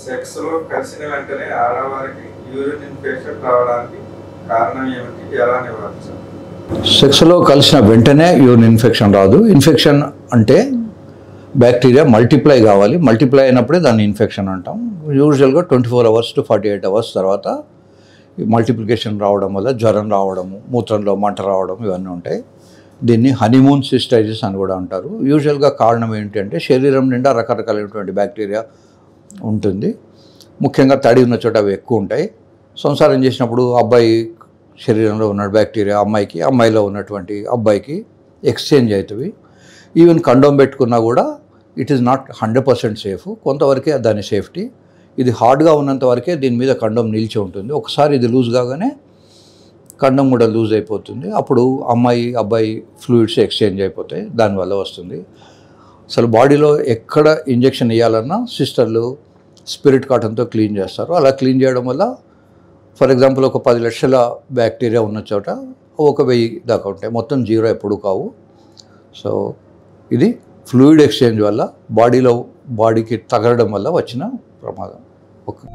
సెక్స్లో కలిసిన వెంటనే ఆడవారికి యూరిన్ ఇన్ఫెక్షన్ రావడానికి కారణం ఏమిటి, ఎలా నివారించాలి? సెక్స్లో కలిసిన వెంటనే యూరిన్ ఇన్ఫెక్షన్ రాదు. ఇన్ఫెక్షన్ అంటే బ్యాక్టీరియా మల్టిప్లై కావాలి. మల్టిప్లై అయినప్పుడే దాన్ని ఇన్ఫెక్షన్ అంటాం. యూజువల్గా 24 hours to 48 hours తర్వాత మల్టిప్లికేషన్ రావడం వల్ల జ్వరం రావడము, మూత్రంలో మంట రావడం ఇవన్నీ ఉంటాయి. దీన్ని హనీమూన్ సిస్టైటిస్ అని కూడా అంటారు. యూజువల్గా కారణం ఏంటంటే శరీరం నిండా రకరకాలైనటువంటి బ్యాక్టీరియా ఉంటుంది. ముఖ్యంగా తడి ఉన్న చోట అవి ఎక్కువ ఉంటాయి. సంసారం చేసినప్పుడు అబ్బాయి శరీరంలో ఉన్న బ్యాక్టీరియా అమ్మాయికి, అమ్మాయిలో ఉన్నటువంటి అబ్బాయికి ఎక్స్చేంజ్ అవుతుంది. ఈవెన్ కండోమ్ పెట్టుకున్నా కూడా ఇట్ ఈస్ నాట్ 100% సేఫ్. కొంతవరకే దాని సేఫ్టీ. ఇది హార్డ్గా ఉన్నంత వరకే దీని మీద కండోమ్ నిలిచి ఉంటుంది. ఒకసారి ఇది లూజ్ కాగానే కండోమ్ కూడా లూజ్ అయిపోతుంది. అప్పుడు అమ్మాయి అబ్బాయి ఫ్లూయిడ్స్ ఎక్స్చేంజ్ అయిపోతాయి. దానివల్ల వస్తుంది. అసలు బాడీలో ఎక్కడ ఇంజెక్షన్ ఇవ్వాలన్నా సిస్టర్లు స్పిరిట్ కాటన్తో క్లీన్ చేస్తారు. అలా క్లీన్ చేయడం వల్ల ఫర్ ఎగ్జాంపుల్ ఒక 10 లక్షల బ్యాక్టీరియా ఉన్న చోట 1000 దాకా ఉంటాయి. మొత్తం 0 ఎప్పుడు కావు. సో ఇది ఫ్లూయిడ్ ఎక్స్చేంజ్ వల్ల బాడీకి తగలడం వల్ల వచ్చిన ప్రమాదం. ఓకే.